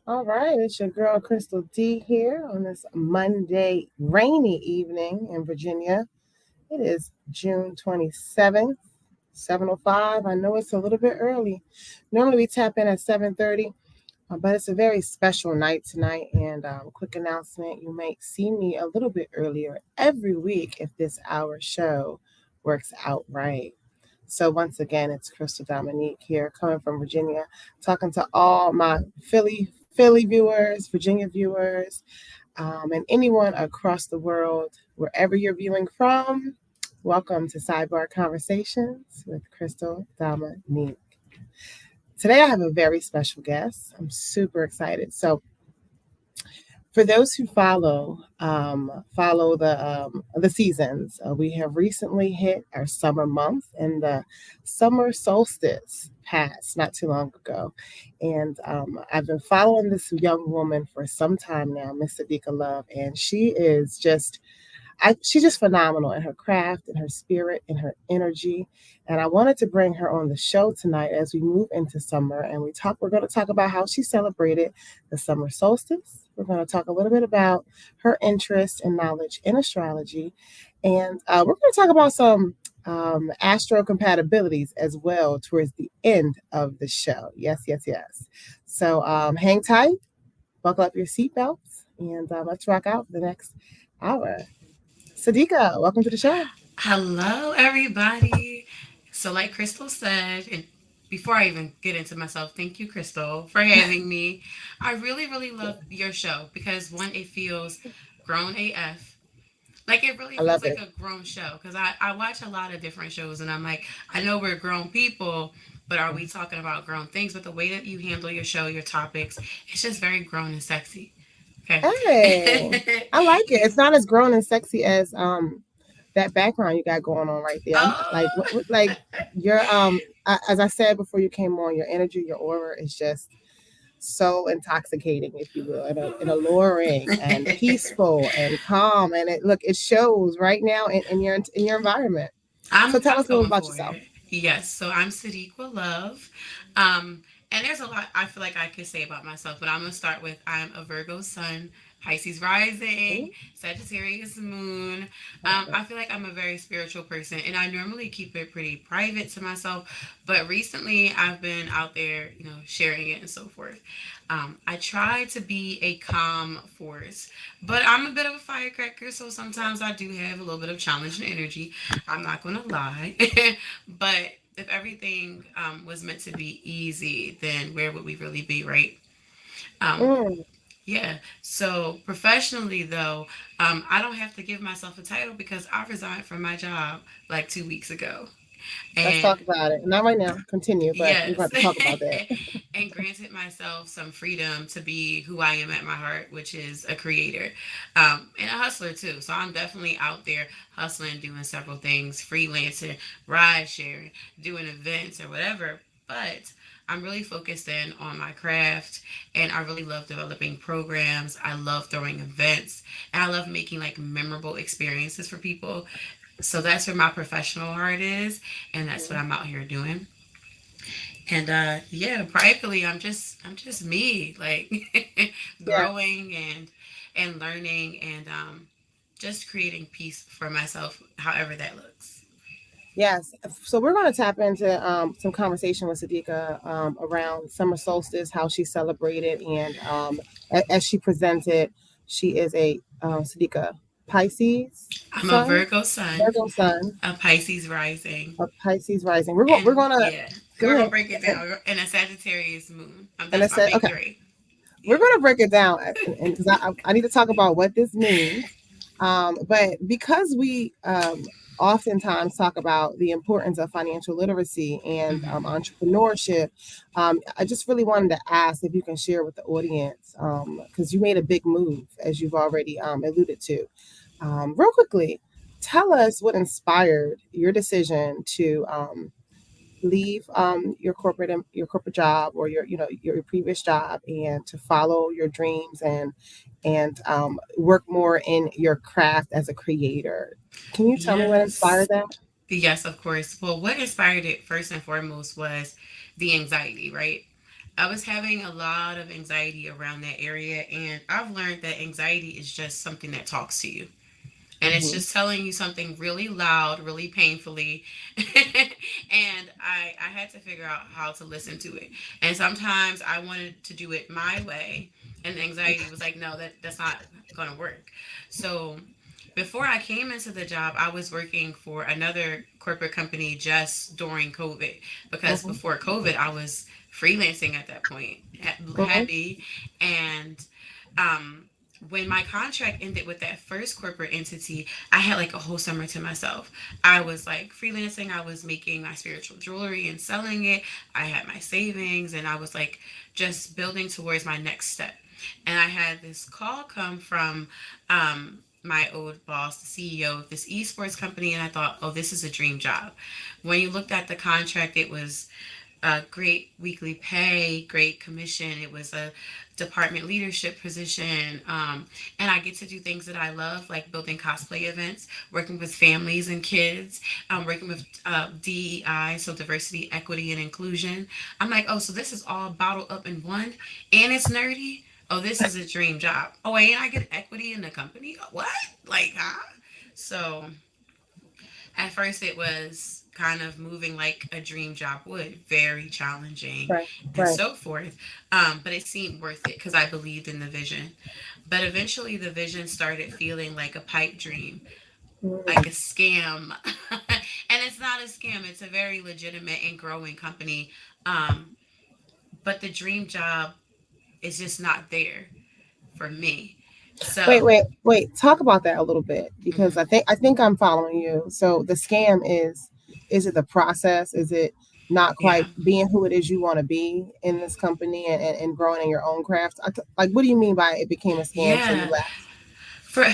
All right, it's your girl Crystal D here on this Monday rainy evening in Virginia. It is June 27th, 7:05. I know it's a little bit early. Normally we tap in at 7:30, but it's a very special night tonight. And quick announcement, you might see me a little bit earlier every week if this hour show works out right. So once again, it's Crystal Dominique here, coming from Virginia, talking to all my Philly viewers, Virginia viewers, and anyone across the world, wherever you're viewing from. Welcome to Sidebar Conversations with Crystal Dominique. Today I have a very special guest. I'm super excited. So for those who follow the seasons, we have recently hit our summer month, and the summer solstice passed not too long ago. And I've been following this young woman for some time now, Miss SideeQah Love, and she's just phenomenal in her craft, in her spirit, in her energy. And I wanted to bring her on the show tonight as we move into summer. And we're going to talk about how she celebrated the summer solstice. We're going to talk a little bit about her interest and knowledge in astrology. And we're going to talk about some astro compatibilities as well towards the end of the show. Yes, yes, yes. So hang tight, buckle up your seatbelts, and let's rock out for the next hour. SideeQah, welcome to the show. Hello, everybody. So, like Crystal said, and before I even get into myself, thank you, Crystal, for having me. I really, really love your show because one, it feels grown AF. Like it really I feels love like it. a grown show because I watch a lot of different shows and I'm like, I know we're grown people, but are we talking about grown things? But the way that you handle your show, your topics, it's just very grown and sexy. Okay. Hey, I like it. It's not as grown and sexy as that background you got going on right there. Like Oh, like your as I said before you came on, your energy, your aura is just so intoxicating, if you will, and alluring and peaceful and calm. And it shows right now in your environment. So tell I'm us a little going about for yourself. it. Yes, so I'm SideeQah Love. Um, and there's a lot I feel like I could say about myself, but I'm gonna start with I'm a Virgo sun, Pisces Ooh, rising, Sagittarius moon. I love it. I feel like I'm a very spiritual person, and I normally keep it pretty private to myself. But recently, I've been out there, sharing it and so forth. I try to be a calm force, but I'm a bit of a firecracker, so sometimes I do have a little bit of challenge and energy. I'm not gonna lie, but if everything was meant to be easy, then where would we really be, right? Um, Mm, yeah. So professionally, though, I don't have to give myself a title because I resigned from my job like 2 weeks ago, let's and talk about it. Not right now. Continue, but we're yes, about to talk about that. and granted myself some freedom to be who I am at my heart, which is a creator, and a hustler too. So I'm definitely out there hustling, doing several things, freelancing, ride sharing, doing events or whatever. But I'm really focused in on my craft, and I really love developing programs. I love throwing events, and I love making like memorable experiences for people. So that's where my professional heart is, and that's what Mhm. I'm out here doing. And yeah, privately I'm just me, like Yes. growing and learning and just creating peace for myself, however that looks. Yes. So we're going to tap into some conversation with SideeQah around summer solstice, how she celebrated, and as she presented, she is a SideeQah Pisces I'm a sun, Virgo sun, Virgo sun, a Pisces rising, a Pisces rising. We're and gonna yeah, go we're gonna ahead, break it down. And a Sagittarius moon. and I That's my said big okay. three. We're Yeah. gonna break it down, and because I need to talk about what this means. But because we oftentimes talk about the importance of financial literacy and Hmm. entrepreneurship, I just really wanted to ask if you can share with the audience, because you made a big move, as you've already alluded to. Real quickly, tell us what inspired your decision to leave your corporate job or your previous job and to follow your dreams and work more in your craft as a creator. Can you tell me what inspired Yes. that? Yes, of course. Well, what inspired it first and foremost was the anxiety, right? I was having a lot of anxiety around that area, and I've learned that anxiety is just something that talks to you. And it's Hmm. just telling you something really loud, really painfully. And I had to figure out how to listen to it. And sometimes I wanted to do it my way, and the anxiety was like, no, that's not going to work. So before I came into the job, I was working for another corporate company just during COVID, because Hmm. before COVID, I was freelancing at that point, Hmm. happy. And um, when my contract ended with that first corporate entity, I had like a whole summer to myself. I was like freelancing, I was making my spiritual jewelry and selling it. I had my savings, and I was like just building towards my next step. And I had this call come from my old boss, the CEO of this esports company, and I thought, oh, this is a dream job. When you looked at the contract, it was great weekly pay, great commission. It was a department leadership position. And I get to do things that I love, like building cosplay events, working with families and kids, working with DEI, so diversity, equity, and inclusion. I'm like, oh, so this is all bottled up in one, and it's nerdy. Oh, this is a dream job. Oh, wait, and I get equity in the company. What? Like, huh? So at first, it was kind of moving like a dream job would, very challenging Right. and Right. so forth. But it seemed worth it because I believed in the vision. But eventually, the vision started feeling like a pipe dream, like a Mm. scam. And it's not a scam, it's a very legitimate and growing company. Um, but the dream job is just not there for me. Wait, So, wait, wait. Talk about that a little bit because mhm. I think I'm following you. So the scam is it the process? Is it not Yeah. quite being who it is you want to be in this company and growing in your own craft? Like, what do you mean by it became a scam? So you Yeah. left.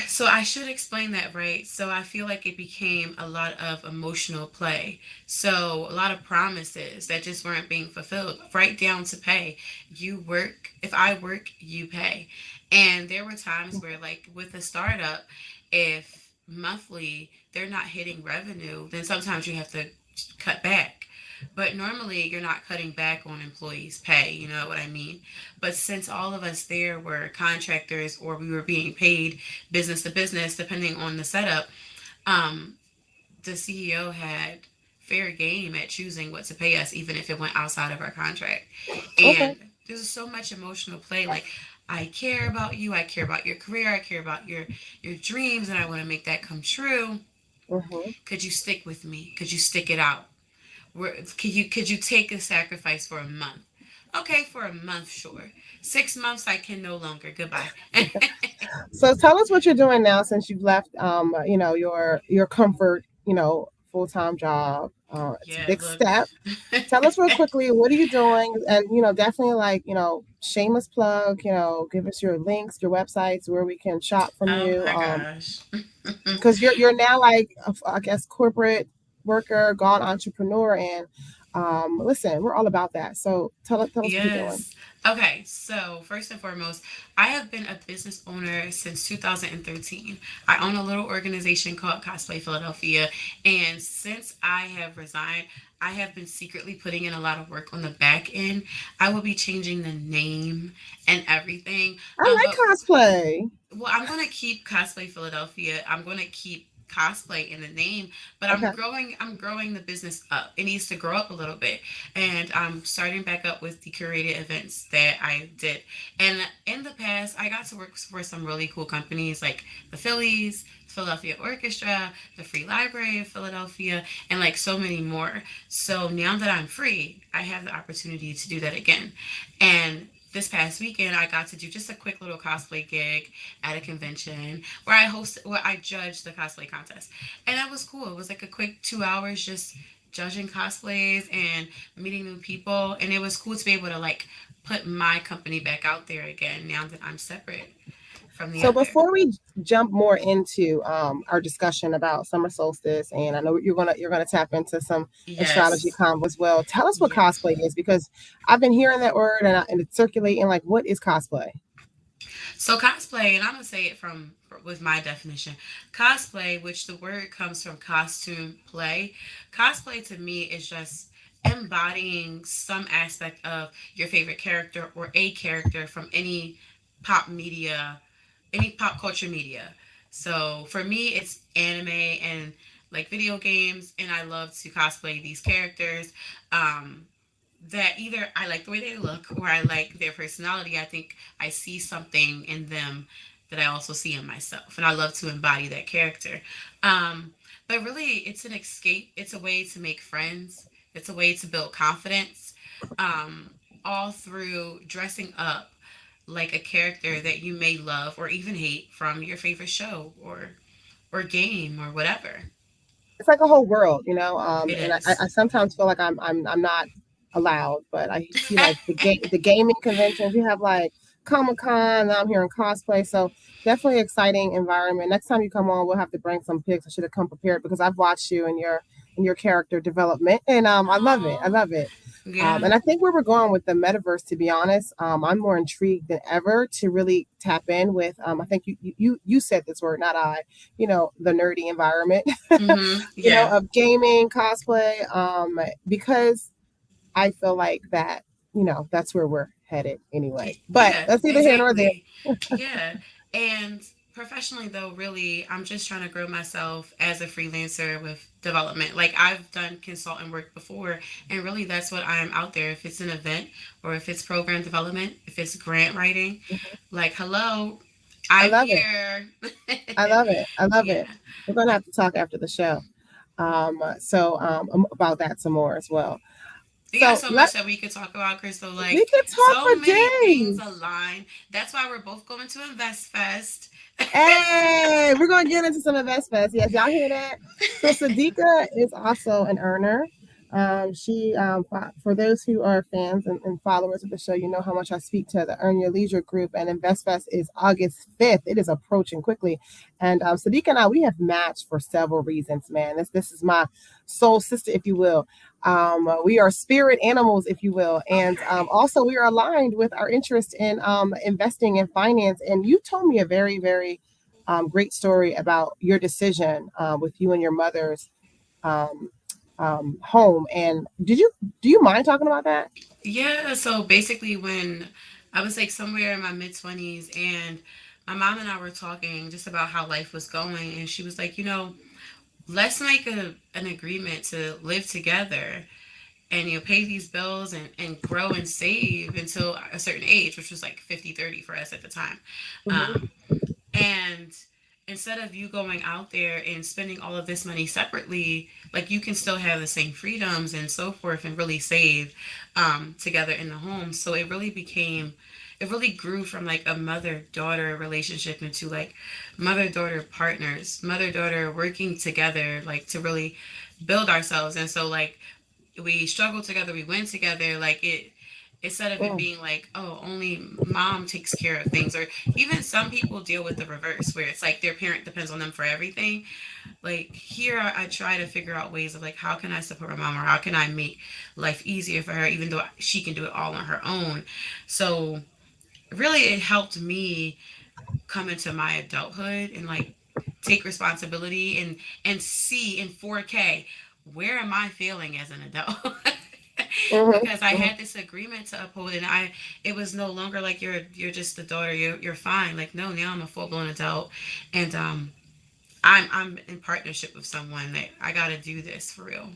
So I should explain that, right? So I feel like it became a lot of emotional play. So a lot of promises that just weren't being fulfilled, right down to pay. You work, if I work, you pay. And there were times where, like with a startup, if monthly they're not hitting revenue, then sometimes you have to cut back. But normally you're not cutting back on employees' pay, you know what I mean? But since all of us there were contractors, or we were being paid business to business, depending on the setup, um, the CEO had fair game at choosing what to pay us, even if it went outside of our contract. Okay. And there's so much emotional play. Like, I care about you, I care about your career, I care about your dreams, and I want to make that come true. Hmm. Could you stick with me? Could you stick it out? Could you take a sacrifice for a month? Okay, for a month, sure. 6 months, I can no longer. Goodbye. So tell us what you're doing now since you've left your comfort, full time job. It's a Yeah, big look. step. Tell us real quickly, what are you doing? And definitely like, shameless plug, give us your links, your websites where we can shop from Oh you. my gosh. Because you're now like I guess corporate worker, gone entrepreneur, and listen, we're all about that. So tell us what you're doing. Yes. Okay, so first and foremost, I have been a business owner since 2013. I own a little organization called Cosplay Philadelphia, and since I have resigned, I have been secretly putting in a lot of work on the back end. I will be changing the name and everything. I like But cosplay. well, I'm gonna keep Cosplay Philadelphia. I'm gonna keep cosplay in the name, but I'm Okay. growing. I'm growing the business up. It needs to grow up a little bit, and I'm starting back up with the curated events that I did. And in the past, I got to work for some really cool companies like the Phillies, Philadelphia Orchestra, the Free Library of Philadelphia, and like so many more. So now that I'm free, I have the opportunity to do that again. And this past weekend, I got to do just a quick little cosplay gig at a convention where I judged the cosplay contest, and that was cool. It was like a quick 2 hours just judging cosplays and meeting new people, and it was cool to be able to like put my company back out there again now that I'm separate from the So other. before we jump more into our discussion about summer solstice, and I know you're gonna tap into some astrology Yes. convo as well. Tell us what Yeah. cosplay is because I've been hearing that word and it's circulating. Like, what is cosplay? So cosplay, and I'm gonna say it from with my definition, cosplay, which the word comes from costume play. Cosplay to me is just embodying some aspect of your favorite character or a character from pop media, any pop culture media. So for me, it's anime and like video games, and I love to cosplay these characters. Um, that either I like the way they look or I like their personality. I think I see something in them that I also see in myself, and I love to embody that character. Um, but really, it's an escape. It's a way to make friends. It's a way to build confidence, um, all through dressing up like a character that you may love or even hate from your favorite show or game or whatever. It's like a whole world, It and I, is. I sometimes feel like I'm not allowed, but I see like the gaming conventions. You have like Comic-Con. Now I'm here in cosplay, so definitely exciting environment. Next time you come on, we'll have to bring some pics. I should have come prepared because I've watched you and your character development, and I love it. I Oh, love it. yeah. And I think where we're going with the metaverse, to be honest, I'm more intrigued than ever to really tap in with. I think you said this word, not I. The nerdy environment, Yeah. of gaming, cosplay, because I feel like that, that's where we're headed anyway. But Yeah, that's neither here nor there. exactly. Yeah. And professionally, though, really, I'm just trying to grow myself as a freelancer with development. Like, I've done consultant work before, and really, that's what I'm out there. If it's an event or if it's program development, if it's grant writing, Mhm. like, hello, I I'm love it. here. I love it. I love Yeah. it. We're going to have to talk after the show. About that some more as well. We got So so much that we could talk about, Crystal. we Like, could talk so for many things days. align. That's why we're both going to Invest Fest. Hey, we're gonna get into some Invest Fest. Yes, y'all hear that? So SideeQah is also an earner. For those who are fans and followers of the show, you know how much I speak to the Earn Your Leisure group, and Invest Fest is August 5th. It is approaching quickly, and SideeQah and I, we have matched for several reasons. Man, this is my soul sister, if you will. We are spirit animals, if you will, and Okay. also we are aligned with our interest in investing in finance. And you told me a very, very great story about your decision with you and your mother's um, home. And do you mind talking about that? Yeah, so basically, when I was like somewhere in my mid 20s, and my mom and I were talking just about how life was going, and she was like, let's make an agreement to live together and pay these bills and grow and save until a certain age, which was like 50, 30 for us at the time. Hmm. Um, and instead of you going out there and spending all of this money separately, like you can still have the same freedoms and so forth and really save together in the home. So it really grew from like a mother daughter relationship into like mother daughter partners, mother daughter working together, like to really build ourselves. And so, like, we struggled together, we went together, like it instead of it Mm, being like, oh, only mom takes care of things, or even some people deal with the reverse where it's like their parent depends on them for everything. Like here, I try to figure out ways of like, how can I support my mom, or how can I make life easier for her even though she can do it all on her own. So really it helped me come into my adulthood and like take responsibility and see in 4K, where am I feeling as an adult? mhm, Because I mhm. had this agreement to uphold, and I it was no longer like you're just the daughter, you're fine. Like, no, now I'm a full blown adult, and I'm in partnership with someone that I got to do this for real.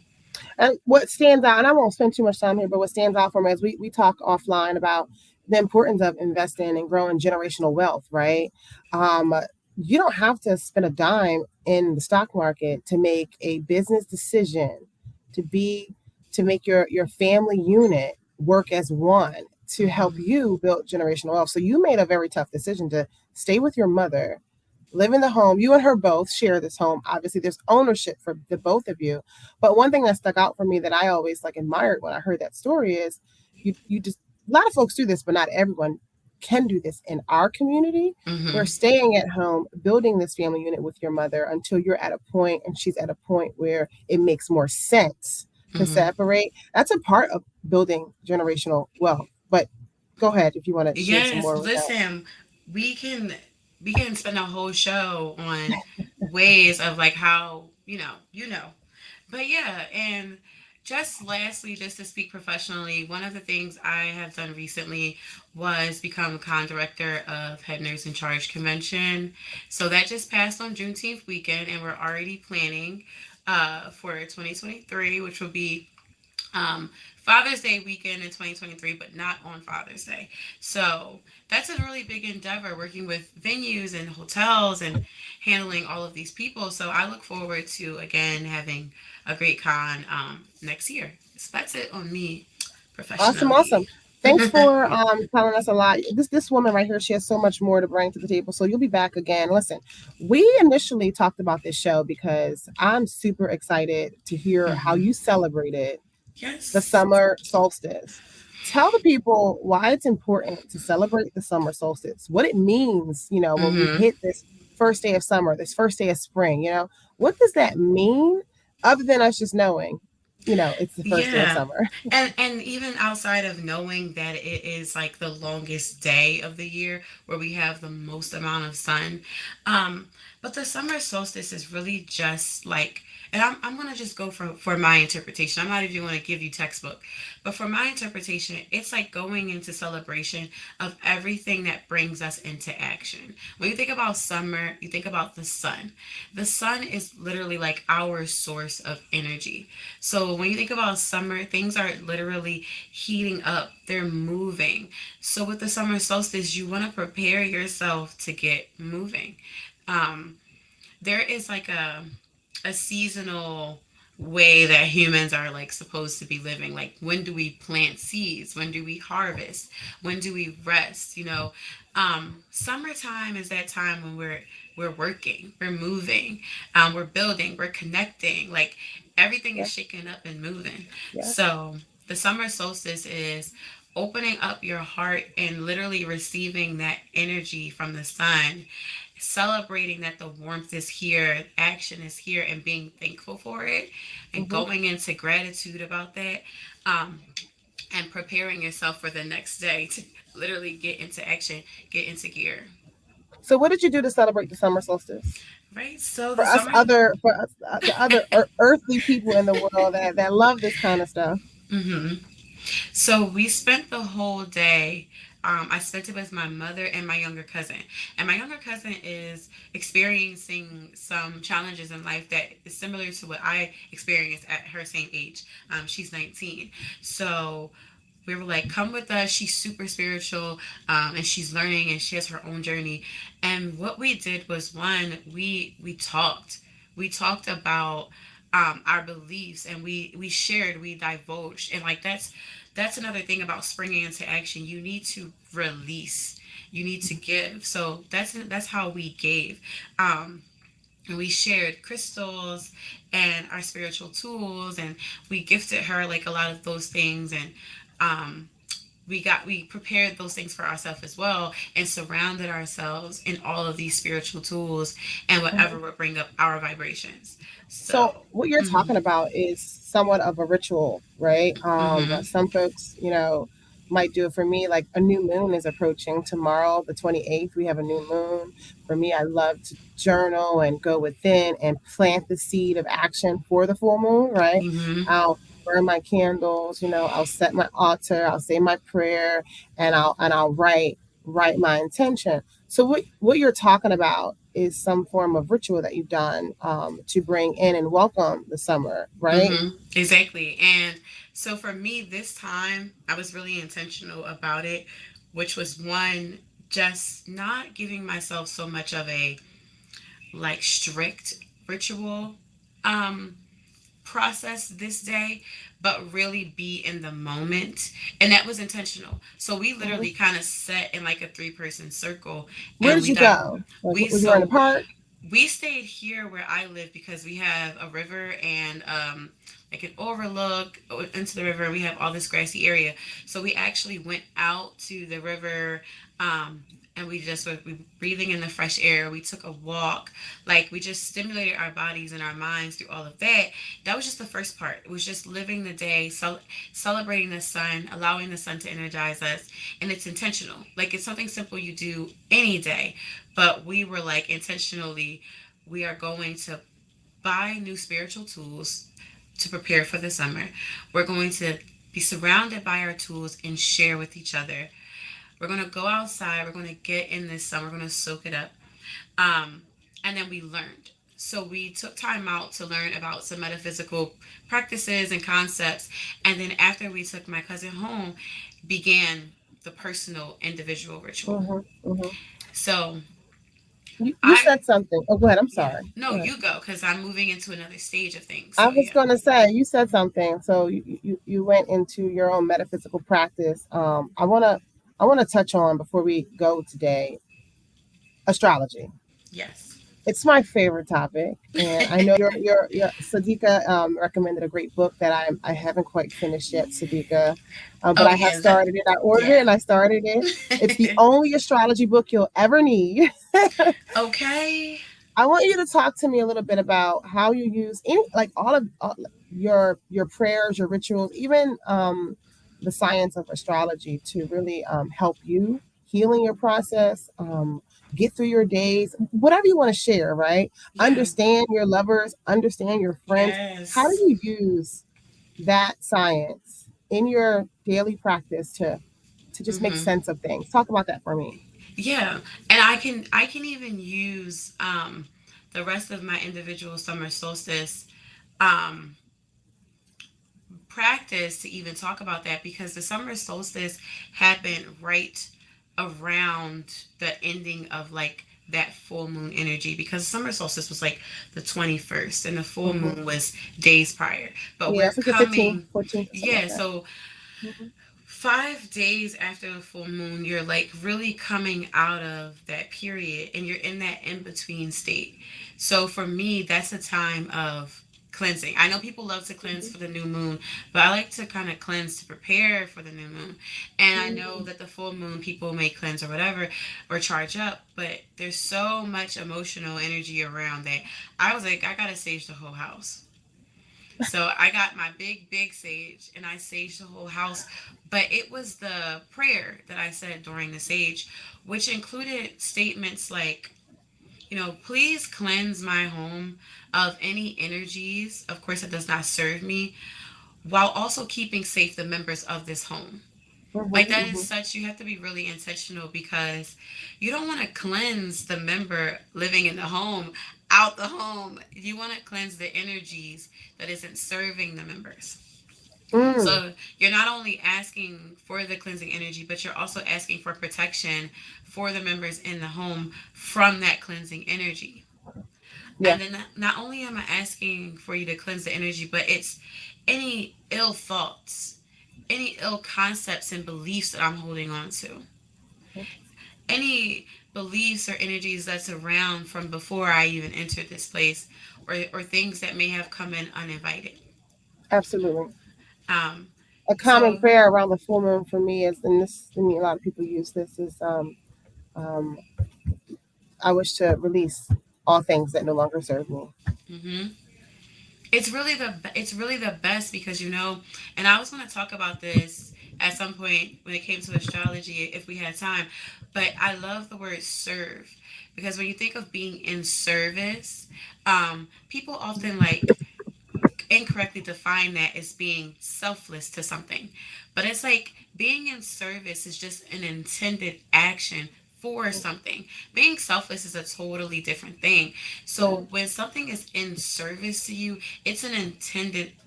And what stands out, and I won't spend too much time here, but what stands out for me is we talk offline about the importance of investing and growing generational wealth, right? Um, you don't have to spend a dime in the stock market to make a business decision, to be to make your family unit work as one to help Hmm. you build generational wealth. So you made a very tough decision to stay with your mother, live in the home. You and her both share this home. Obviously, there's ownership for the both of you. But one thing that stuck out for me that I always like admired when I heard that story is you just a lot of folks do this, but not everyone can do this in our community. We're Hmm. staying at home, building this family unit with your mother until you're at a point and she's at a point where it makes more sense to Hmm. separate. That's a part of building generational wealth. But go ahead if you want to share some Yes, more with that. listen. we can we can spend a whole show on ways of like how but yeah. And just lastly, just to speak professionally, one of the things I have done recently was become con director of Head Nurse in Charge convention. So that just passed on Juneteenth weekend, and we're already planning for 2023, which will be Father's Day weekend in 2023, but not on Father's Day. So that's a really big endeavor working with venues and hotels and handling all of these people. So I look forward to, again, having a great con next year. So that's it on me Awesome, professionally. awesome. Thanks for telling us a lot. This woman right here, she has so much more to bring to the table. So you'll be back again. Listen, we initially talked about this show because I'm super excited to hear how Hmm. you celebrated the Yes. summer solstice. Tell the people why it's important to celebrate the summer solstice, what it means, when we Hmm. hit this first day of summer, this first day of spring, what does that mean other than us just knowing, it's the first day of Yeah. summer? And even outside of knowing that it is like the longest day of the year where we have the most amount of sun. Um, but the summer solstice is really just like, and I'm gonna just go for my interpretation. I'm not even gonna give you textbook, but for my interpretation, it's like going into celebration of everything that brings us into action. When you think about summer, you think about the sun. The sun is literally like our source of energy. So when you think about summer, things are literally heating up, they're moving. So with the summer solstice, you want to prepare yourself to get moving. Um, there is like a seasonal way that humans are like supposed to be living. Like, when do we plant seeds? When do we harvest? When do we rest? Summertime is that time when we're working, we're moving, we're building, we're connecting. Like, everything is Yeah, shaking up and moving. yeah. So the summer solstice is opening up your heart and literally receiving that energy from the sun, celebrating that the warmth is here, action is here, and being thankful for it, and Hmm. going into gratitude about that, um, and preparing yourself for the next day to literally get into action, get into gear. So, what did you do to celebrate the summer solstice? Right? So the For us, summer. the other earthly people in the world that love this kind of stuff. Hmm. So we spent the whole day. I spent it with my mother and my younger cousin. And my younger cousin is experiencing some challenges in life that is similar to what I experienced at her same age. She's 19. So we were like, come with us. She's super spiritual, and she's learning, and she has her own journey. And what we did was, one, we talked. We talked about our beliefs, and we shared, we divulged, and like that's another thing about springing into action. You need to release. You need to give. So that's how we gave. And we shared crystals and our spiritual tools, and we gifted her like a lot of those things. And um, we prepared those things for ourselves as well, and surrounded ourselves in all of these spiritual tools and whatever Mhm. would bring up our vibrations. So So. what you're Mhm. talking about is somewhat of a ritual, right? Mhm. Some folks, might do it. For me, like a new moon is approaching tomorrow, the 28th. We have a new moon. For me, I love to journal and go within and plant the seed of action for the full moon, right? Mhm. I'll burn my candles, I'll set my altar, I'll say my prayer, and I'll write my intention. So what you're talking about is some form of ritual that you've done to bring in and welcome the summer, right? Exactly. And so for me this time, I was really intentional about it, which was, one, just not giving myself so much of a like strict ritual um process this day, but really be in the moment. And that was intentional. So we Hmm. literally kind of sat in like a three-person circle, Where and did you go? Like, we were you in the so park? we stayed here where I live because we have a river and like an overlook into the river. We have all this grassy area. So we actually went out to the river, and we just were breathing in the fresh air. We took a walk. Like, we just stimulated our bodies and our minds through all of that. That was just the first part. It was just living the day, celebrating the sun, allowing the sun to energize us. And it's intentional. Like, it's something simple you do any day. But we were like, intentionally, we are going to buy new spiritual tools to prepare for the summer. We're going to be surrounded by our tools and share with each other. We're going to go outside. We're going to get in this sun. We're going to soak it up. Um, and then we learned. So we took time out to learn about some metaphysical practices and concepts. And then after we took my cousin home, began the personal individual ritual. Mm-hmm, mm-hmm. So You I, said something. Oh, go ahead. I'm yeah, sorry. no, Go ahead. you go because I'm moving into another stage of things. I So was yeah. going to say, you said something. So you went into your own metaphysical practice. I want to touch on before we go today astrology. Yes. It's my favorite topic, and I know your SideeQah recommended a great book that I haven't quite finished yet, SideeQah, but Oh I have yeah, that, started it. I ordered it yeah. and I started it. It's the only astrology book you'll ever need. Okay. I want you to talk to me a little bit about how you use any, like all your prayers, your rituals, even the science of astrology to really help you healing your process, get through your days, whatever you want to share, right? Yeah. Understand your lovers, understand your friends. How do Yes. you use that science in your daily practice to just make Mm-hmm. sense of things? Talk about that for me. Yeah, and I can even use the rest of my individual summer solstice um practice to even talk about that, because the summer solstice happened right around the ending of like that full moon energy, because summer solstice was like the 21st and the full Hmm. moon was days prior, but Yeah, we're it's like the 15th, coming. 14th, or something Yeah, like that. so Hmm. 5 days after the full moon, you're like really coming out of that period and you're in that in between state. So for me, that's a time of cleansing. I know people love to cleanse for the new moon, but I like to kind of cleanse to prepare for the new moon. And I know Hmm. that the full moon, people may cleanse or whatever or charge up, but there's so much emotional energy around that. I was like, I gotta sage the whole house. So I got my big sage and I saged the whole house. But it was the prayer that I said during the sage, which included statements like, please cleanse my home of any energies, of course, that does not serve me, while also keeping safe the members of this home. Like, that is Hmm. such, you have to be really intentional, because you don't want to cleanse the member living in the home out the home. You want to cleanse the energies that isn't serving the members. Mm. So you're not only asking for the cleansing energy, but you're also asking for protection for the members in the home from that cleansing energy. Yeah, And then not only am I asking for you to cleanse the energy, but it's any ill thoughts, any ill concepts and beliefs that I'm holding on to, any beliefs or energies that's around from before I even entered this place, or things that may have come in uninvited. absolutely. Um, A common so, prayer around the full moon for me is, and this, I mean, a lot of people use this, is um, I wish to release all things that no longer serve me. mhm. It's really the best, because and I was going to talk about this at some point when it came to astrology if we had time, but I love the word serve, because when you think of being in service, people often like incorrectly define that as being selfless to something. But it's like being in service is just an intended action for something. Being selfless is a totally different thing. Right. So when something is in service to you, it's an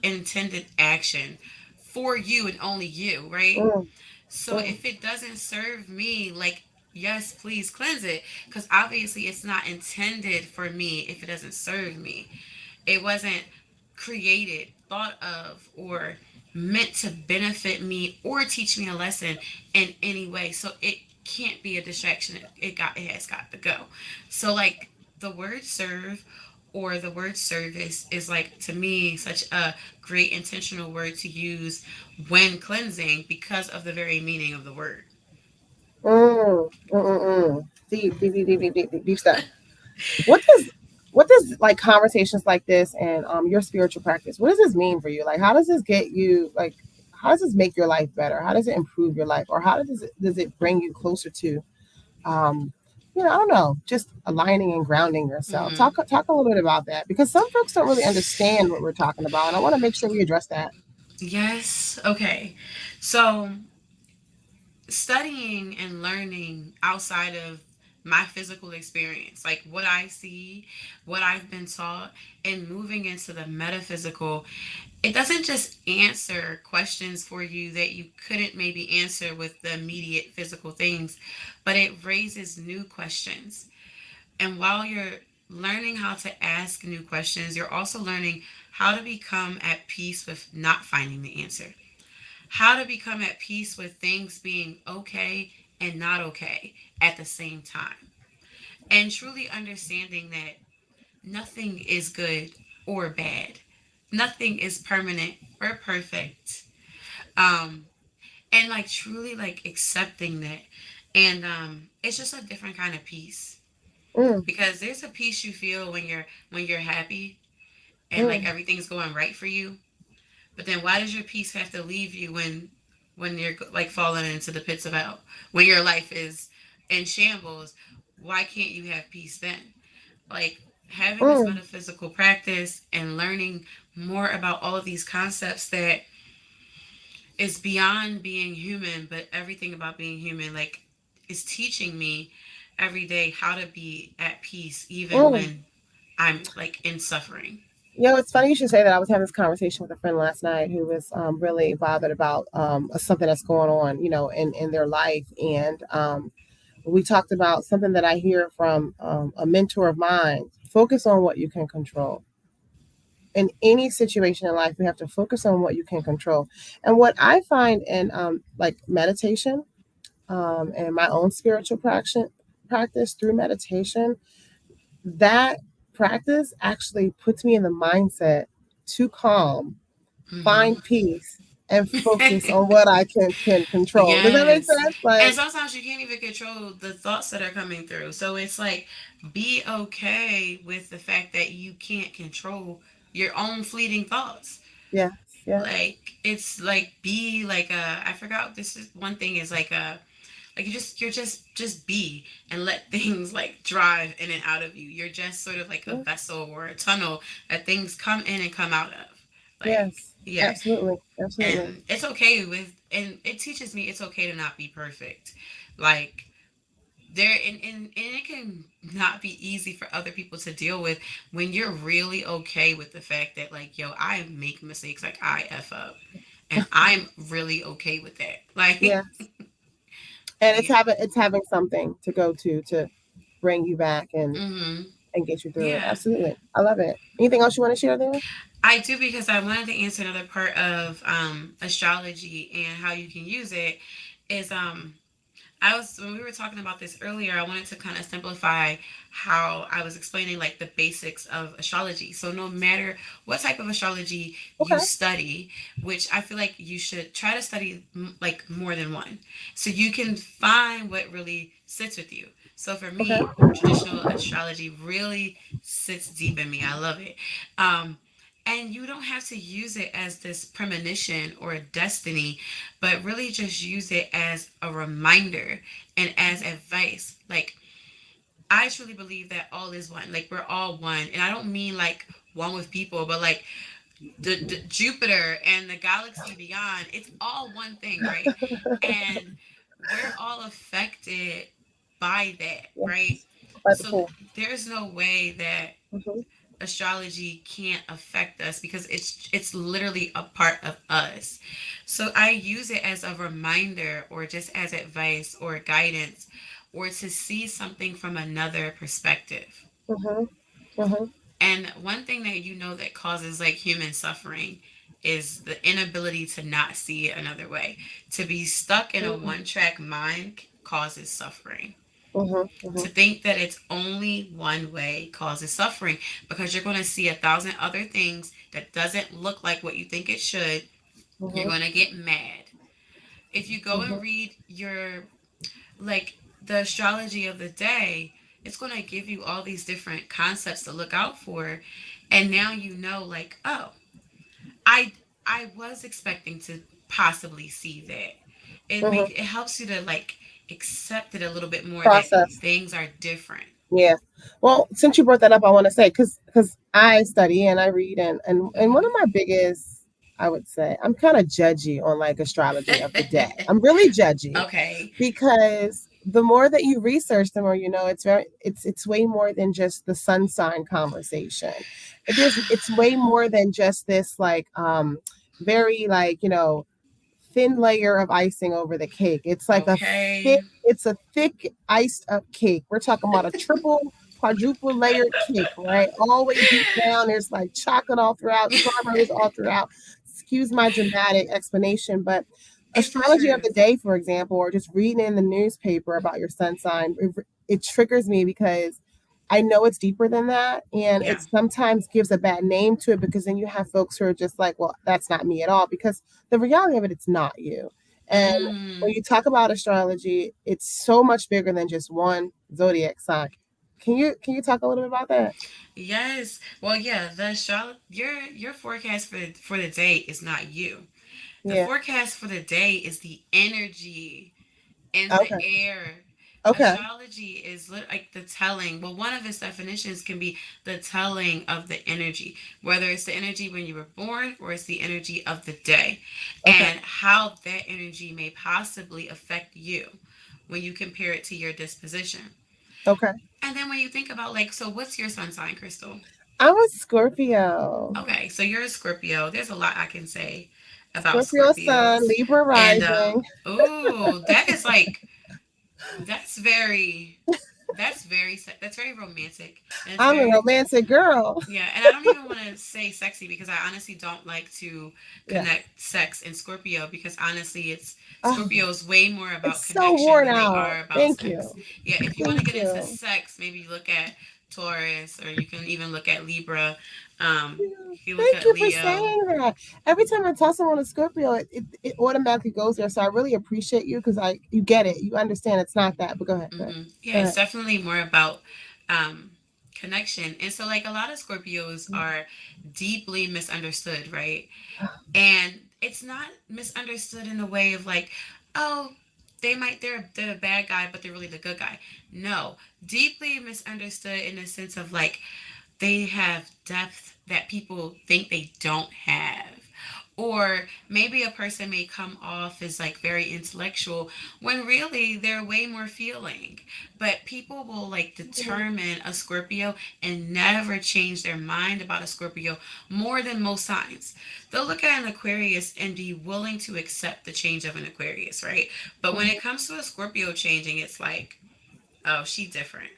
intended action for you and only you, right? Mm, So mm, if it doesn't serve me, like, yes, please cleanse it, because obviously it's not intended for me if it doesn't serve me. It wasn't created, thought of, or meant to benefit me or teach me a lesson in any way. So it can't be a distraction. It has got to go. So, like, the word serve, or the word service is like to me such a great intentional word to use when cleansing because of the very meaning of the word. Deep, deep, deep, deep, deep, deep, deep stuff. What does like conversations like this and your spiritual practice, what does this mean for you? Like, how does this get you, like, how does this make your life better? How does it improve your life, or how does it bring you closer to um I don't know, just aligning and grounding yourself? Hmm. Talk a little bit about that, because some folks don't really understand what we're talking about, and I want to make sure we address that. Yes. Okay. So studying and learning outside of my physical experience, like what I see, what I've been taught, and moving into the metaphysical, it doesn't just answer questions for you that you couldn't maybe answer with the immediate physical things, but it raises new questions. And while you're learning how to ask new questions, you're also learning how to become at peace with not finding the answer, how to become at peace with things being okay and not okay at the same time, and truly understanding that nothing is good or bad, nothing is permanent or perfect. Um, and like truly like accepting that. And it's just a different kind of peace, Mm, because there's a peace you feel when you're happy and like mm, everything's going right for you. But then why does your peace have to leave you when you're like falling into the pits of hell? When your life is in shambles, why can't you have peace then? Like having this mm, metaphysical practice and learning more about all of these concepts that is beyond being human, but everything about being human, like is teaching me every day how to be at peace even mm. when I'm like in suffering. It's funny you should say that. I was having this conversation with a friend last night who was really bothered about something that's going on, in their life. And we talked about something that I hear from a mentor of mine: focus on what you can control. In any situation in life, we have to focus on what you can control. And what I find in like meditation, and my own spiritual practice through meditation, that practice actually puts me in the mindset to calm, Hmm. find peace, and focus on what I can control. Does that make Yes. sense? And Like, sometimes you can't even control the thoughts that are coming through. So it's like be okay with the fact that you can't control your own fleeting thoughts. yes, yes, Like it's like be like a I forgot this is one thing is like you're just be and let things like drive in and out of you. You're just sort of like a yes, vessel or a tunnel that things come in and come out of. Like yes, yeah. absolutely, absolutely. And it's okay with and it teaches me it's okay to not be perfect. Like there and it can not be easy for other people to deal with when you're really okay with the fact that like yo I make mistakes, like I f up, and I'm really okay with that. Like Yes, and it's yeah. having something to go to bring you back Hmm. and get you through it. Yeah. Absolutely, I love it. Anything else you want to share there? I do, because I wanted to answer another part of astrology and how you can use it is I was when we were talking about this earlier, I wanted to kind of simplify how I was explaining like the basics of astrology. So no matter what type of astrology you Okay, study, which I feel like you should try to study like more than one, so you can find what really sits with you. So for okay. me, traditional astrology really sits deep in me. I love it. Um, and you don't have to use it as this premonition or a destiny, but really just use it as a reminder and as advice. Like, I truly believe that all is one. Like, we're all one. And I don't mean like one with people, but like the Jupiter and the galaxy beyond, it's all one thing, right? And we're all affected by that, right? Yes, by the So pool. there's no way that Hmm. astrology can't affect us because it's literally a part of us. So I use it as a reminder or just as advice or guidance or to see something from another perspective. Hmm. Hmm. And one thing that you know that causes like human suffering is the inability to not see it another way. To be stuck in a one track mind causes suffering. Mhm. To Mhm. think that it's only one way causes suffering, because you're going to see a thousand other things that doesn't look like what you think it should. You're Mhm. going to get mad. If you go and Mhm. read your, like, the astrology of the day, it's going to give you all these different concepts to look out for. And now you know, like, oh, I I was expecting to possibly see that. Mhm. It helps you to like accept it a little bit more that Process. things are different. Yeah. Well, since you brought that up, I want to say because I study and I read and one of Hmm. my biggest, I would say, I'm kind of judgy on like astrology of the day. I'm really judgy Okay. because the more that you research, the more you know it's way more than just the sun sign conversation. It's way more than just this like very like thin layer of icing over the cake. It's like Okay. it's a thick iced up cake. We're talking about a triple, quadruple layered cake, right? All the way deep down, there's like chocolate all throughout, strawberries all throughout. Excuse my dramatic explanation, but It's the astrology of the truth. day, for example, or just reading in the newspaper about your sun sign, it triggers me because I know it's deeper than that. And Yeah. it sometimes gives a bad name to it because then you have folks who are just like, well, that's not me at all. Because the reality of it, it's not you. And when Mm. you talk about astrology, it's so much bigger than just one zodiac sign. Can you talk a little bit about that? Yes. Well, yeah. The your forecast for the day is not you. The Yeah. forecast for the day is the energy in the Okay. air. Okay. Astrology is like the telling. Well, one of its definitions can be the telling of the energy, whether it's the energy when you were born or it's the energy of the day, Okay. and how that energy may possibly affect you when you compare it to your disposition. Okay. And then when you think about, like, so what's your sun sign, Crystal? I'm a Scorpio. Okay, so you're a Scorpio. There's a lot I can say about Scorpio sun, Scorpios. Libra And rising. ooh, that is like that's very that's very romantic, and it's I'm a very, romantic girl. yeah, and I don't even want to say sexy because I honestly don't like to Yeah. connect sex and Scorpio, because honestly it's Oh, Scorpio's way more about it's so connection worn than they out. are about Thank sex. you. Yeah, if you want to Thank get into you. sex, maybe you look at Taurus, or you can even look at Libra. Yeah. You can look Thank at you for Leo. saying that. Every time I tell someone a Scorpio, it automatically goes there. So I really appreciate you because you get it. You understand it's not that. But go ahead. Go ahead. Yeah, Go it's ahead. definitely more about um, connection. And so, like, a lot of Scorpios are deeply misunderstood, right? And it's not misunderstood in a way of like, oh, they're the bad guy, but they're really the good guy. No, deeply misunderstood in the sense of like they have depth that people think they don't have. Or maybe a person may come off as like very intellectual when really they're way more feeling. But people will like determine a Scorpio and never change their mind about a Scorpio more than most signs. They'll look at an Aquarius and be willing to accept the change of an Aquarius, right? But when it Mm-hmm. comes to a Scorpio changing, it's like, oh, she's different.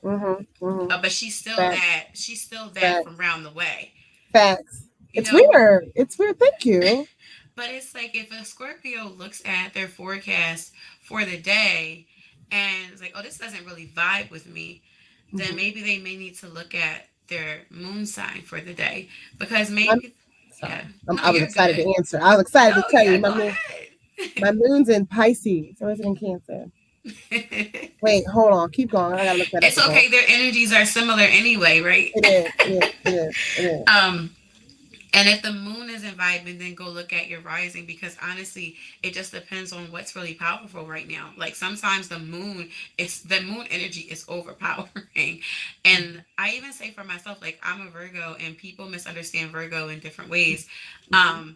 Mm-hmm. Mm-hmm. But she's still Facts. that. She's still that from Facts. round the way. Facts. You It's know. weird. It's weird. Thank you. But it's like if a Scorpio looks at their forecast for the day and it's like, oh, this doesn't really vibe with me, then Mm-hmm. maybe they may need to look at their moon sign for the day, because I'm maybe, sorry. yeah, no, I was you're excited good. to answer. I was excited No, to tell yeah, you go my ahead. moon's in Pisces. So it's in Cancer. Wait, hold on. Keep going. I gotta look that up It's again. okay. Their energies are similar anyway, right? It is. It is. It is. It is. um, And if the moon isn't vibing, then go look at your rising, because honestly, it just depends on what's really powerful right now. Like sometimes the moon energy is overpowering. And I even say for myself, like I'm a Virgo and people misunderstand Virgo in different ways. Mm-hmm.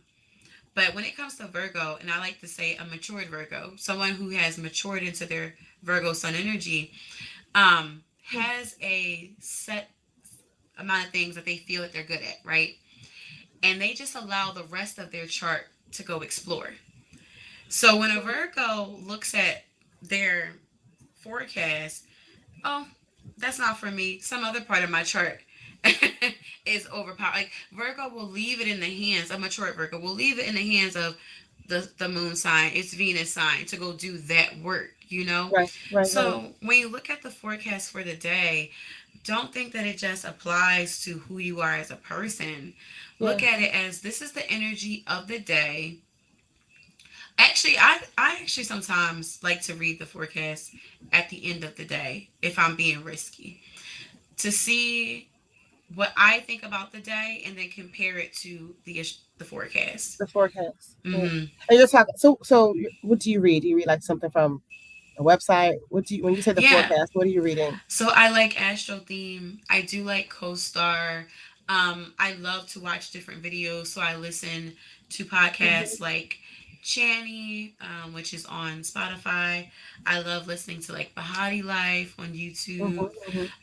But when it comes to Virgo, and I like to say a matured Virgo, someone who has matured into their Virgo sun energy, has a set amount of things that they feel that they're good at, right? And they just allow the rest of their chart to go explore. So when a Virgo looks at their forecast, oh, that's not for me. Some other part of my chart is overpowered. Like Virgo will leave it in the hands, a mature Virgo will leave it in the hands of the moon sign, its Venus sign, to go do that work, you know? Right, right, right. So when you look at the forecast for the day, don't think that it just applies to who you are as a person. Yeah, Look at it as this is the energy of the day. Actually, I actually sometimes like to read the forecast at the end of the day if I'm being risky to see what I think about the day and then compare it to the forecast. the forecast. Yeah. Hmm. And you're talking. What do you read? Do you read like something from a website? What do you when you say the Yeah. forecast? What are you reading? So I like Astro Theme. I do like CoStar. I love to watch different videos, so I listen to podcasts Hmm. like Channy, which is on Spotify. I love listening to like Bahati Life on Hmm. YouTube.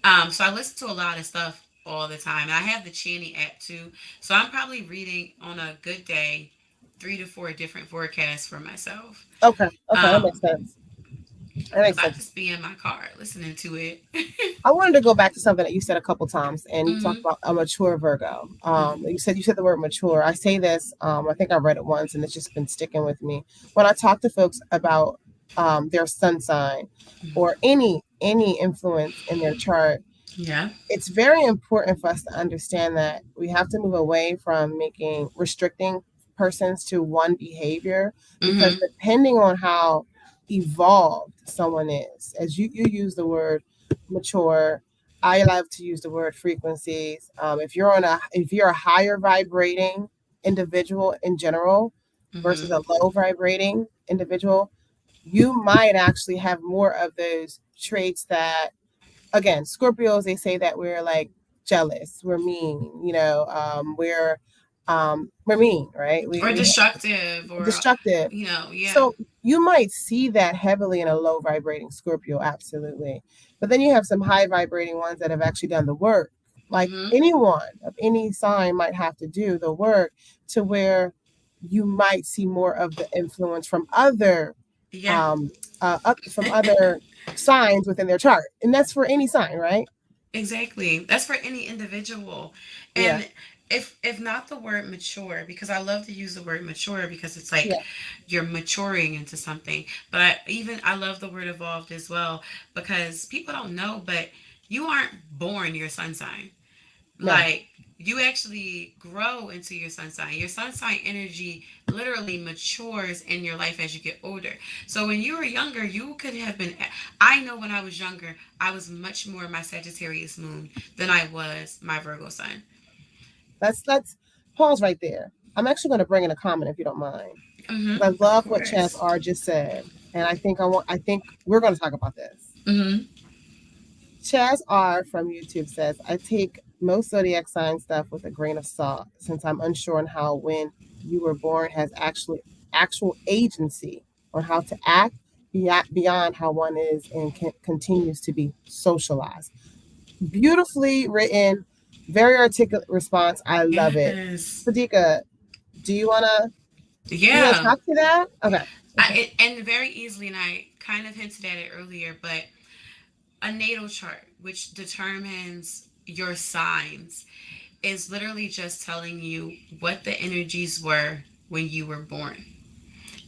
Hmm. So I listen to a lot of stuff all the time. And I have the Channy app too. So I'm probably reading on a good day 3 to 4 different forecasts for myself. Okay, okay, that makes Um, sense. That because makes I sense. just be in my car listening to it. I wanted to go back to something that you said a couple times, and you talked Hmm. about a mature Virgo. Hmm. You said the word mature. I say this. I think I read it once, and it's just been sticking with me. When I talk to folks about their sun sign or any influence in their chart, Yeah. it's very important for us to understand that we have to move away from making restricting persons to one behavior, because Hmm. depending on how evolved someone is, as you use the word mature, I love to use the word frequencies. If you're a higher vibrating individual in general versus Hmm. a low vibrating individual, you might actually have more of those traits that, again, Scorpios, they say that we're like jealous, we're mean, we're mean, right? Or We destructive, or destructive. yeah. So you might see that heavily in a low vibrating Scorpio, absolutely. But then you have some high vibrating ones that have actually done the work. Like Hmm. anyone of any sign might have to do the work, to where you might see more of the influence Yeah. um from other signs within their chart. And that's for any sign, right? Exactly. That's for any individual. Yeah. And if not the word mature, because I love to use the word mature because it's like Yeah. you're maturing into something. But I love the word evolved as well, because people don't know, but you aren't born your sun sign. No. Like, you actually grow into your sun sign. Your sun sign energy literally matures in your life as you get older. So when you were younger, you could have been. I know when I was younger, I was much more my Sagittarius moon than I was my Virgo sun. Let's pause right there. I'm actually going to bring in a comment if you don't mind, Mm-hmm. because I Of love what Chaz course. R just said, and I think we're going to talk about this. Mm-hmm. Chaz R from YouTube says, I take most zodiac sign stuff with a grain of salt, since I'm unsure on how when you were born has actual agency on how to act beyond how one is and continues to be socialized. Beautifully written, very articulate response. I love it. Yes. SideeQah, do you want to Yeah. talk to that? Okay. Okay. And very easily, and I kind of hinted at it earlier, but a natal chart, which determines your signs, is literally just telling you what the energies were when you were born.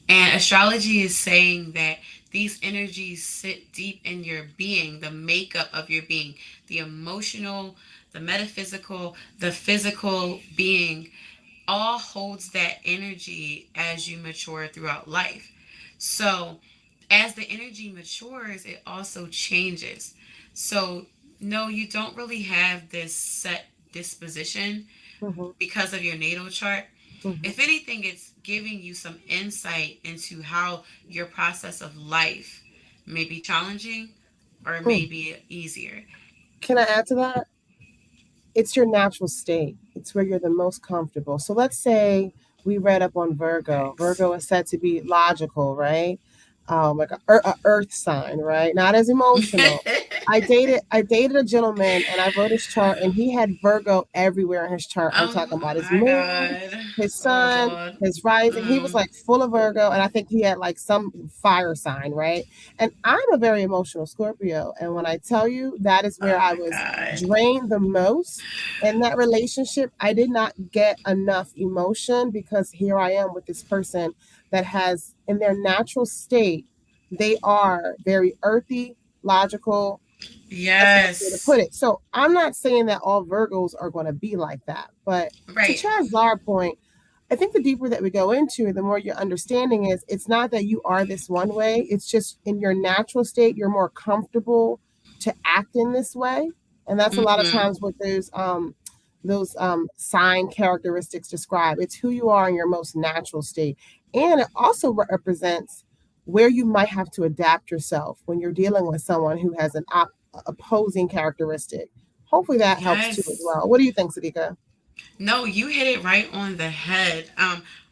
And astrology is saying that these energies sit deep in your being, the makeup of your being, the emotional, the metaphysical, the physical being, all holds that energy as you mature throughout life. So, as the energy matures, it also changes. So, no, you don't really have this set disposition Hmm. because of your natal chart. Hmm. If anything, it's giving you some insight into how your process of life may be challenging or may Mm. be easier. Can I add to that? It's your natural state. It's where you're the most comfortable. So let's say we read up on Virgo. Facts. Virgo is said to be logical, right? Like a earth sign, right? Not as emotional. I dated a gentleman, and I wrote his chart, and he had Virgo everywhere in his chart. I'm Oh talking about his my moon, god. his Oh sun, lord. his rising. He was Mm. like full of Virgo, and I think he had like some fire sign, right? And I'm a very emotional Scorpio, and when I tell you that is where Oh I my was god. drained the most in that relationship, I did not get enough emotion, because here I am with this person that has in their natural state, they are very earthy, logical. That's the best way to Yes. put it. So I'm not saying that all Virgos are going to be like that, but to Right. Chad's Czar point, I think the deeper that we go into, the more your understanding is it's not that you are this one way. It's just in your natural state, you're more comfortable to act in this way. And that's a lot of Mm-hmm. times what those sign characteristics describe. It's who you are in your most natural state. And it also represents where you might have to adapt yourself when you're dealing with someone who has an opposing characteristic. Hopefully that helps too as Yes. well. What do you think, Sadiqa? No, you hit it right on the head.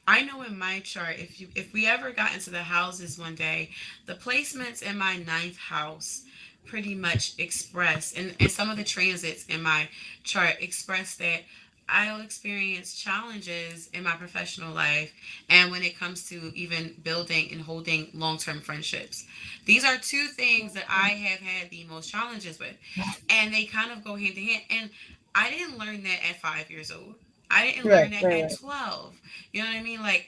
I know in my chart, if we ever got into the houses one day, the placements in my ninth house pretty much express, and some of the transits in my chart express that I'll experience challenges in my professional life and when it comes to even building and holding long term friendships. These are two things that I have had the most challenges with, and they kind of go hand in hand. And I didn't learn that at 5 years old. I didn't Right, learn that right, at right. 12. You know what I mean? Like,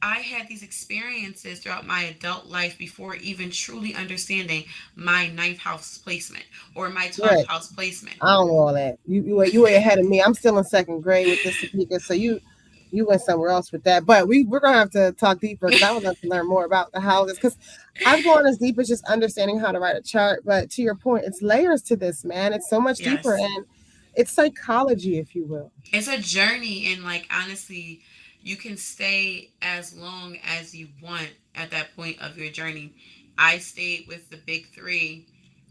I had these experiences throughout my adult life before even truly understanding my ninth house placement or my 12th Right. house placement. I don't know all that. You way ahead of me. I'm still in second grade with this Sadiqa, so you went somewhere else with that. But we're gonna have to talk deeper because I would love to learn more about the houses because I've gone as deep as just understanding how to write a chart. But to your point, it's layers to this, man. It's so much deeper Yes. and it's psychology, if you will. It's a journey, and like honestly, you can stay as long as you want at that point of your journey. I stayed with the big three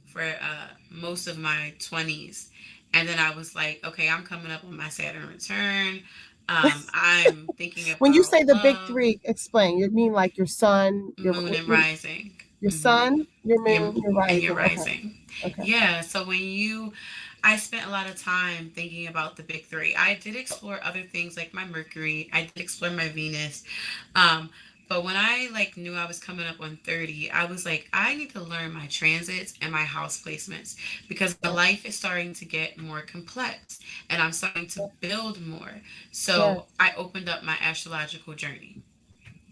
for most of my 20s, and then I was like, okay, I'm coming up on my Saturn return. I'm thinking When you about say the big love, three, explain. You mean like your sun, moon, and rising. your Hmm. sun, your Your, moon, your and your rising. Okay, rising. okay. Yeah, so I spent a lot of time thinking about the big three. I did explore other things like my Mercury. I did explore my Venus. Um, but when I like knew I was coming up on 30, I was like, I need to learn my transits and my house placements because my Yes, life is starting to get more complex and I'm starting to build more. yes. So I opened up my astrological journey.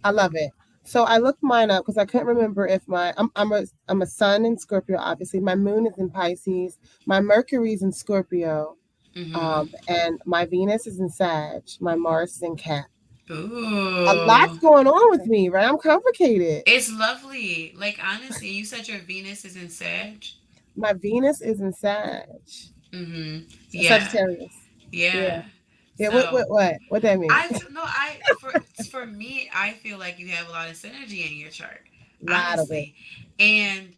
I love it. So I looked mine up because I couldn't remember if I'm a sun in Scorpio. Obviously, my moon is in Pisces. My Mercury's in Scorpio, Hmm. and my Venus is in Sag. My Mars is in Cap. A lot's Ooh. going on with me, right? I'm complicated. It's lovely. Like honestly, you said your Venus is in Sag. My Venus is in Sag, Mm-hmm. Yeah. Sagittarius. Yeah, Yeah. yeah. So What that mean? I feel no, I for me, I feel like you have a lot of synergy in your chart, Lot of it. honestly. And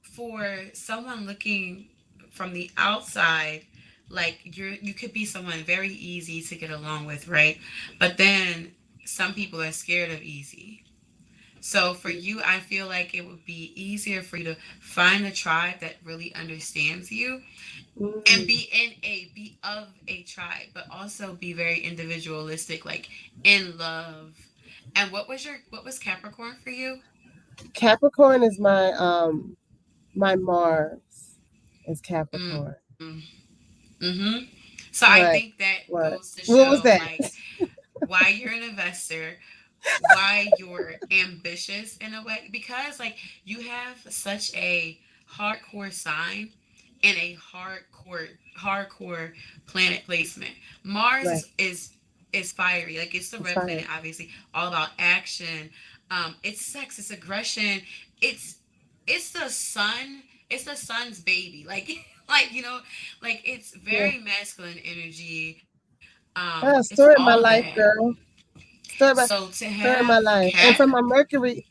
for someone looking from the outside, like you could be someone very easy to get along with, right? But then some people are scared of easy. So for you, I feel like it would be easier for you to find a tribe that really understands you and Mm. be of a tribe, but also be very individualistic, like in love. And what was Capricorn for you? Capricorn is my Mars is Mm. Capricorn. Mm-hmm. So I What? think that What? goes to What was show that? like why you're an investor, why you're ambitious in a way, because like you have such a hardcore sign and a hardcore planet placement. Mars Right. is fiery, like it's the It's red fine. planet, obviously all about action. It's sex, it's aggression, it's it's the sun, it's the sun's baby, like like like it's Yeah. very masculine energy. It's all Story of my that. life, girl. Story of my So to story of have my life. And Cap. from my Mercury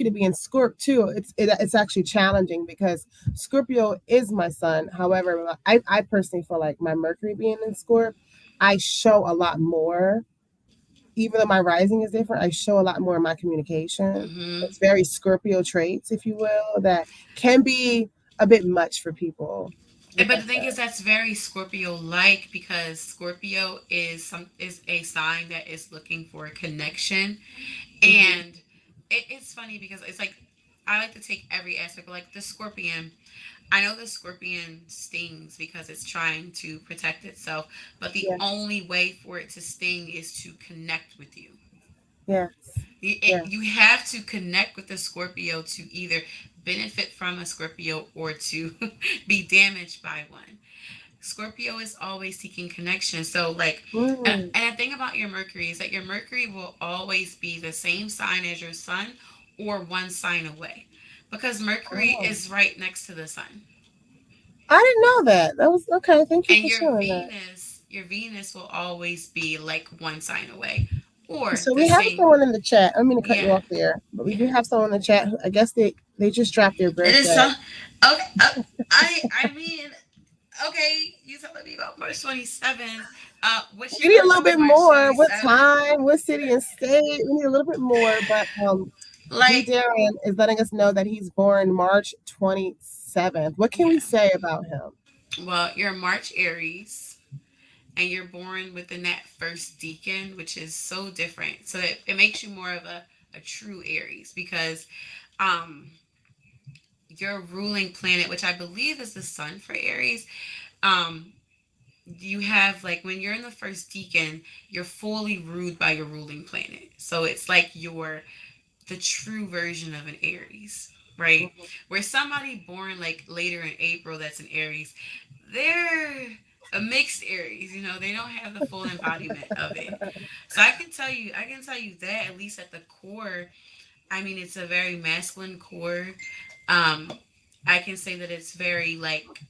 to be in Scorp too, it's actually challenging because Scorpio is my sun. However, I personally feel like my Mercury being in Scorp, I show a lot more. Even though my rising is different, I show a lot more in my communication. Hmm. It's very Scorpio traits, if you will, that can be a bit much for people with But that the thing is, side. that's very Scorpio like because Scorpio is a sign that is looking for a connection, Hmm. and it's funny because it's like I like to take every aspect. Like the Scorpion, I know the Scorpion stings because it's trying to protect itself, but the Yes. only way for it to sting is to connect with you. Yes. You Yes. have to connect with the Scorpio to either benefit from a Scorpio or to be damaged by one. Scorpio is always seeking connection. So, like, Mm. and the thing about your Mercury is that your Mercury will always be the same sign as your Sun or one sign away because Mercury Oh. is right next to the Sun. I didn't know that. That was okay. Thank you And for sharing that. Your Venus will always be like one sign away or So the we have same. someone in the chat. I don't mean to cut you Yeah, off there, but we do yeah. have someone in the chat who I guess they just dropped their It is birthday. so. Okay, I mean, okay, you telling me about March 27th. What's We your need a birthday little was bit March more. What 27th? time? What city and state? We need a little bit more. But D Like, Darren is letting us know that he's born March 27th. What can we yeah. say about him? Well, you're March Aries, and you're born within that first deacon, which is so different. So it makes you more of a true Aries because um your ruling planet, which I believe is the sun for Aries, um, you have like when you're in the first deacon, you're fully ruled by your ruling planet. So it's like you're the true version of an Aries, right? Mhm. Where somebody born like later in April that's an Aries, they're a mixed Aries, you know, they don't have the full embodiment of it. So I can tell you that at least at the core, I mean, it's a very masculine core. Um, I can say that it's very like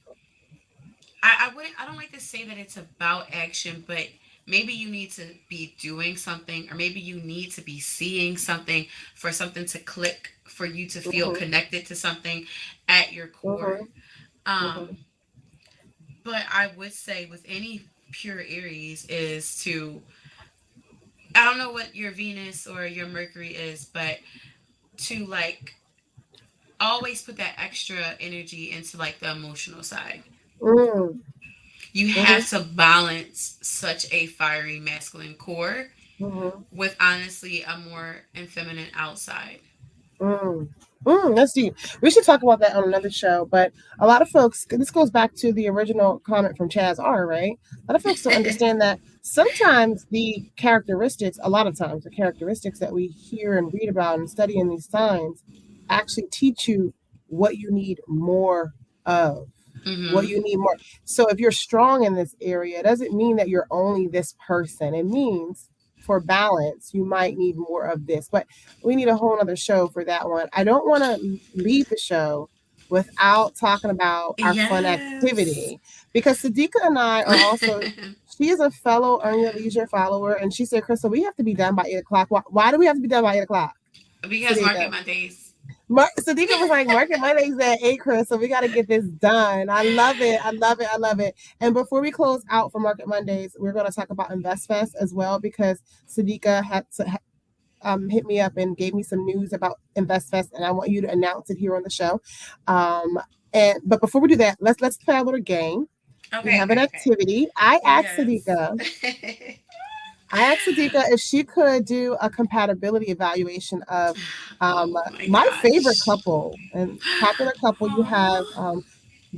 I don't like to say that it's about action, but maybe you need to be doing something or maybe you need to be seeing something for something to click for you to feel Mhm. connected to something at your core. Mhm. Mhm. Um, but I would say with any pure Aries is to I don't know what your Venus or your Mercury is, but to like always put that extra energy into like the emotional side. Mhm. You Mhm. have to balance such a fiery masculine core Mhm. with honestly a more feminine outside. Mm. That's deep. We should talk about that on another show. But a lot of folks, this goes back to the original comment from Chaz R, right? A lot of folks don't understand that sometimes the characteristics, a lot of times, the characteristics that we hear and read about and study in these signs actually teach you what you need more of, what Mm-hmm. you need more. So if you're strong in this area, it doesn't mean that you're only this person. It means for balance, you might need more of this. But we need a whole other show for that one. I don't want to leave the show without talking about our fun Yes. activity because SideeQah and I are also. She is a fellow Earn Your Leisure follower, and she said, "Crystal, we have to be done by 8 o'clock. Why do we have to be done by 8 o'clock?" Because Market SideeQah. Mondays. Sadiqa was like, market Mondays at 8, Chris, so we got to get this done. I love it. I love it. I love it. And before we close out for Market Mondays, we're going to talk about InvestFest as well because Sadiqa had to, hit me up and gave me some news about InvestFest, and I want you to announce it here on the show. Um, but before we do that, let's play a little game. We Okay, have an okay, okay. activity. Yes. I asked Sadiqa if she could do a compatibility evaluation of Oh my my favorite gosh. couple and popular couple. You have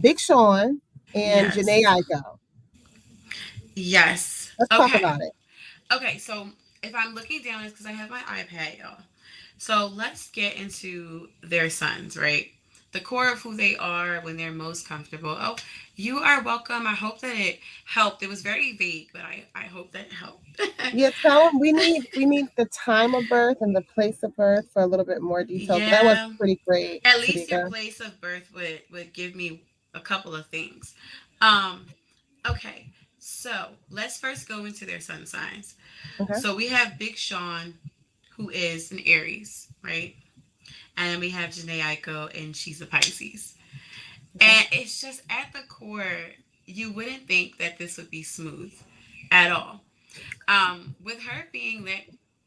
Big Sean and Janae Yes. Aiko. Yes. Let's talk Okay. about it. Okay, so if I'm looking down, it's because I have my iPad, y'all. So let's get into their sons, right? The core of who they are when they're most comfortable. Oh, you are welcome. I hope that it helped. It was very vague, but I hope that it helped. Yeah, tell them we need the time of birth and the place of birth for a little bit more details. But that was Yeah. pretty great, At least your Sadiqa. place of birth would give me a couple of things. Um, okay. So let's first go into their sun signs. Okay. So we have Big Sean, who is an Aries, right? And then we have Janae Aiko, and she's a Pisces. Okay. And it's just at the core, you wouldn't think that this would be smooth at all. With her being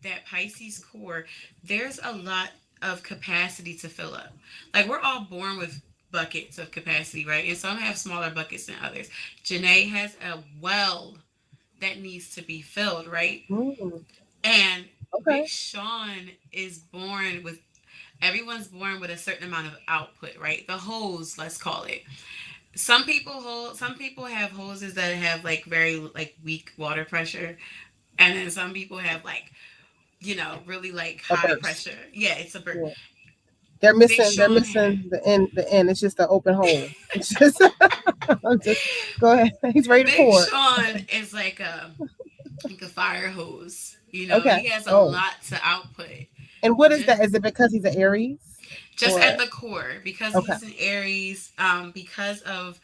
that Pisces core, there's a lot of capacity to fill up. Like we're all born with buckets of capacity, right? And some have smaller buckets than others. Janae has a well that needs to be filled, right? Mm, And Big okay. Sean is born with everyone's born with a certain amount of output, right? The hose, let's call it. Some people have hoses that have like very like weak water pressure, and then some people have like really like A high burst. pressure. Yeah, it's a Yeah. They're Big missing. They're Sean missing the end. The end. It's just an open hole. It's just. I'm just. Go ahead. He's ready to Big pour. Sean is like a fire hose. Okay. He has a Oh. lot to output. And what is Just that? Is it because he's an Aries? just at Or the core, because okay. he's an Aries, because of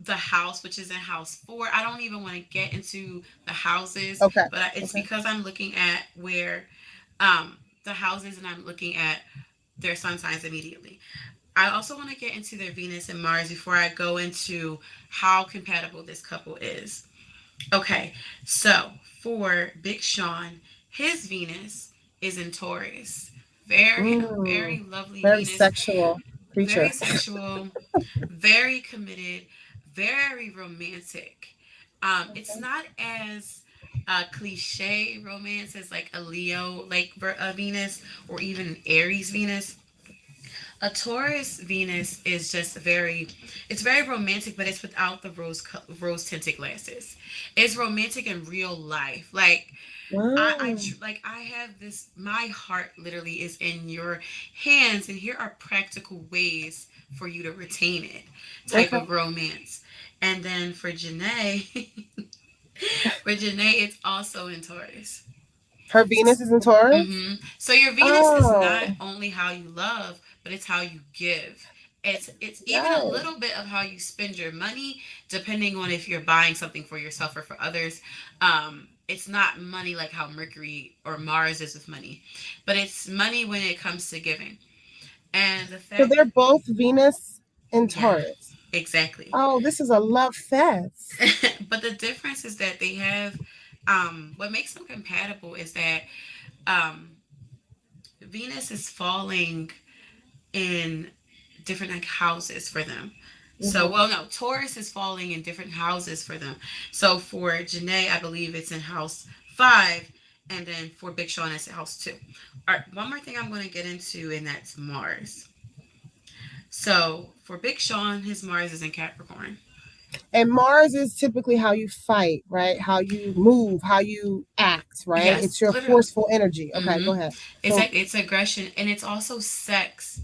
the house, which is in house 4. I don't even want to get into the houses, Okay. but it's Okay. because I'm looking at where the houses, and I'm looking at their sun signs immediately. I also want to get into their Venus and Mars before I go into how compatible this couple is. Okay, so for Big Sean, his Venus is in Taurus. Very, Mm, very lovely very Venus. sexual Very creature. sexual, very committed, very romantic. It's Okay. not as cliche romance as like a Leo, like Venus, or even an Aries Venus. A Taurus Venus is just it's very romantic, but it's without the rose tinted glasses. It's romantic in real life. Like Mm, I have this. My heart literally is in your hands, and here are practical ways for you to retain it. Type okay. of romance. And then for Janae, for Janae, it's also in Taurus. Her Venus is in Taurus. So your Venus is not Oh, only how you love, but it's how you give. It's even a yes. little bit of how you spend your money, depending on if you're buying something for yourself or for others. It's not money like how Mercury or Mars is with money, but it's money when it comes to giving. And the So fact they're that both Venus in yeah, Taurus. exactly. Oh, this is a love fest. But the difference is that they have what makes them compatible is that um Venus is falling in different like houses for them. So, Hmm. well, no, Taurus is falling in different houses for them. So for Janae, I believe it's in house 5, and then for Big Sean, it's in house 2. All right, one more thing I'm going to get into, and that's Mars. So for Big Sean, his Mars is in Capricorn. And Mars is typically how you fight, right? How you move, how you act, right? Yes, It's your literally. forceful energy. Okay, Mm-hmm. go ahead. So, Exactly. It's aggression, and it's also sex,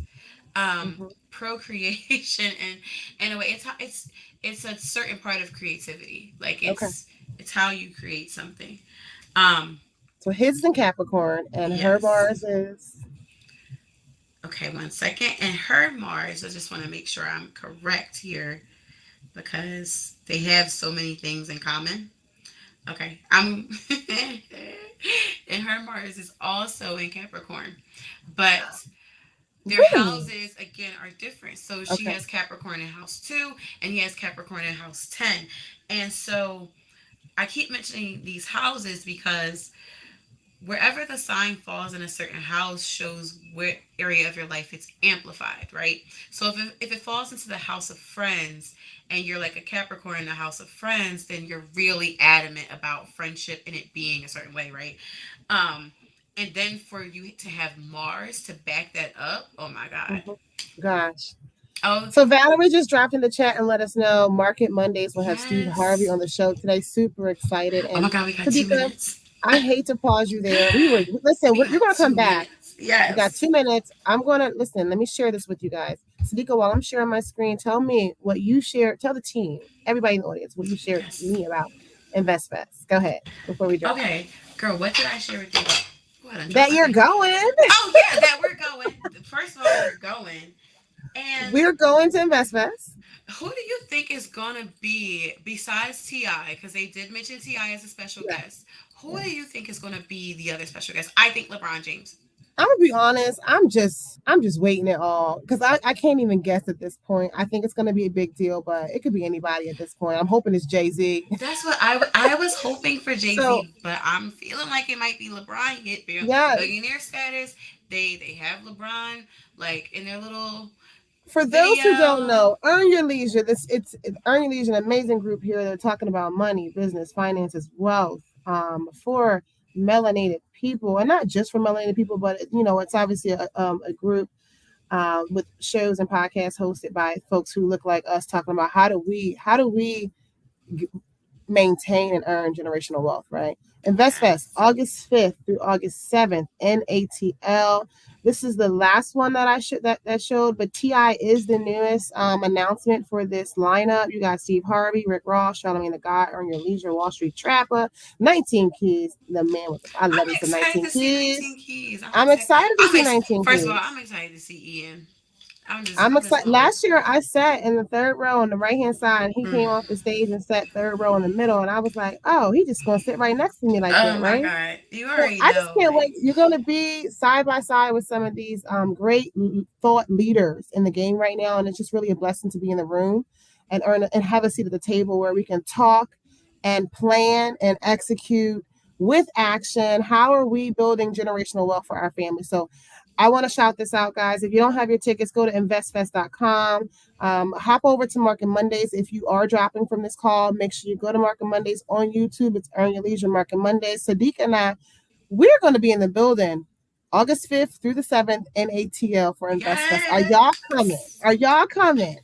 mhm, procreation, and in a way, it's a certain part of creativity. Like okay. it's how you create something. Um, So his is in Capricorn, and her yes. Mars is Okay, one second. And her Mars, I just want to make sure I'm correct here because they have so many things in common. Okay, I'm. And her Mars is also in Capricorn, but their really houses again are different. So she okay. has Capricorn in house 2, and he has Capricorn in house 10. And so I keep mentioning these houses because wherever the sign falls in a certain house shows where area of your life it's amplified, right? So if it falls into the house of friends, and you're like a Capricorn in the house of friends, then you're really adamant about friendship and it being a certain way, right? Um, and then for you to have Mars to back that up, oh my God. Hmm. Gosh. Oh, So Valerie just dropped in the chat and let us know Market Mondays will have Steve Harvey yes. on the show today. Super excited. Oh my And God, we got two Sadiqa, minutes. I hate to pause you there. We were listen. We You're got going to come two back. minutes. We got Yes. 2 minutes. I'm going to listen. Let me share this with you guys. Sadiqa, while I'm sharing my screen, tell me what you share. Tell the team, everybody in the audience, what you shared to Yes. me about InvestFest. Go ahead before we drop. Okay, girl, what did I share with you? Oh, I done dropped That my you're thing. going. Oh yeah, that we're going. First of all, we're going. And We're going to InvestFest. who do you think is gonna be besides Ti? Because they did mention Ti as a special Yeah. guest. Who do Yeah. you think is gonna be the other special guest? I think LeBron James. I'm gonna be honest. I'm just waiting it all because I can't even guess at this point. I think it's gonna be a big deal, but it could be anybody at this point. I'm hoping it's Jay-Z. That's what I was hoping for Jay So Z, but I'm feeling like it might be LeBron. He hit yes, billionaire status. They have LeBron like in their little for those who don't video. know, Earn Your Leisure. It's Earn Your Leisure, an amazing group here. They're talking about money, business, finances, wealth, for melanated people, and not just for melanated people, but it's obviously a group with shows and podcasts hosted by folks who look like us, talking about how do we maintain and earn generational wealth, right? InvestFest, Yes. August 5th through August 7th in ATL. This is the last one that I should that showed, but TI is the newest announcement for this lineup. You got Steve Harvey, Rick Ross, Charlamagne the God, Earn Your Leisure, Wall Street Trapper, 19 Keys. The man with I I'm love me some excited 19 to see 19 Keys. Keys. I'm I'm excited. excited to see 19 First of all, I'm Keys. excited to see Ian. I'm I'm just excited. gonna wait. Last year, I sat in the third row on the right hand side, and he Mm. came off the stage and sat third row in the middle. And I was like, "Oh, he just gonna sit right next to me like Oh that, my right?" god. You So already I just know. can't Like, wait. You're gonna be side by side with some of these great thought leaders in the game right now, and it's just really a blessing to be in the room and earn and have a seat at the table where we can talk and plan and execute with action. How are we building generational wealth for our family? So I want to shout this out, guys. If you don't have your tickets, go to investfest.com. Hop over to Market Mondays. If you are dropping from this call, make sure you go to Market Mondays on YouTube. It's Earn Your Leisure Market Mondays. Sadiq and I, we're going to be in the building August 5th through the 7th in ATL for InvestFest. Are y'all coming? yes. Are y'all coming?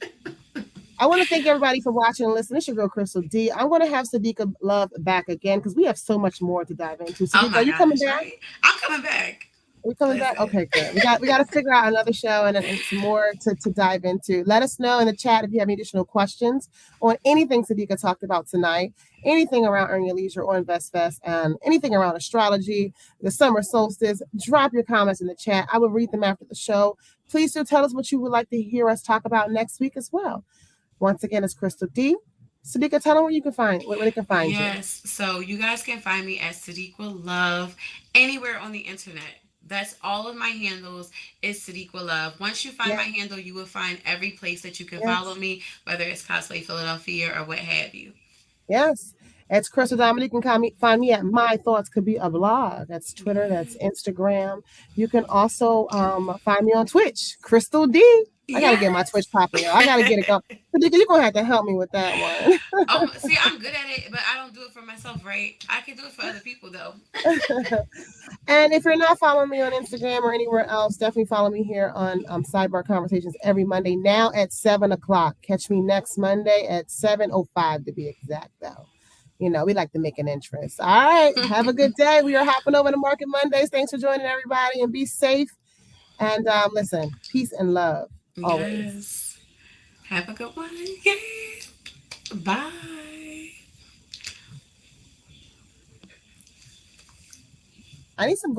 I want to thank everybody for watching and listening. It's your girl, Crystal D. I'm going to have SideeQah Love back again because we have so much more to dive into. Oh SideeQah, are my you coming gosh, back? right? I'm coming back. Are we coming back? Listen. Okay, good. We got to figure out another show and some more to dive into. Let us know in the chat if you have any additional questions on anything SideeQah talked about tonight, anything around Earn Your Leisure or InvestFest, and anything around astrology, the summer solstice. Drop your comments in the chat. I will read them after the show. Please do tell us what you would like to hear us talk about next week as well. Once again, it's Crystal D. SideeQah, tell them where they can find you. Yes. So you guys can find me at SideeQah Love anywhere on the internet. That's all of my handles is SideeQah Love. Once you find Yeah, my handle, you will find every place that you can follow yes. me, whether it's Cosplay Philadelphia or what have you. Yes. It's Crystal Dominique. You can find me at My Thoughts Could Be a Blog. That's Twitter, that's Yes. Instagram. You can also find me on Twitch, Crystal D. I got to get my Twitch Yes. popping, yo. I got to get it going. You're going to have to help me with that one. See, I'm good at it, but I don't do it for myself, right? I can do it for other people, though. And if you're not following me on Instagram or anywhere else, definitely follow me here on Sidebar Conversations every Monday now at 7 o'clock. Catch me next Monday at 7:05 to be exact, though. You know, we like to make an entrance. All right. Have a good day. We are hopping over to Market Mondays. Thanks for joining everybody and be safe. And listen, peace and love always. Yes. Have a good one. Yeah. Bye. I need some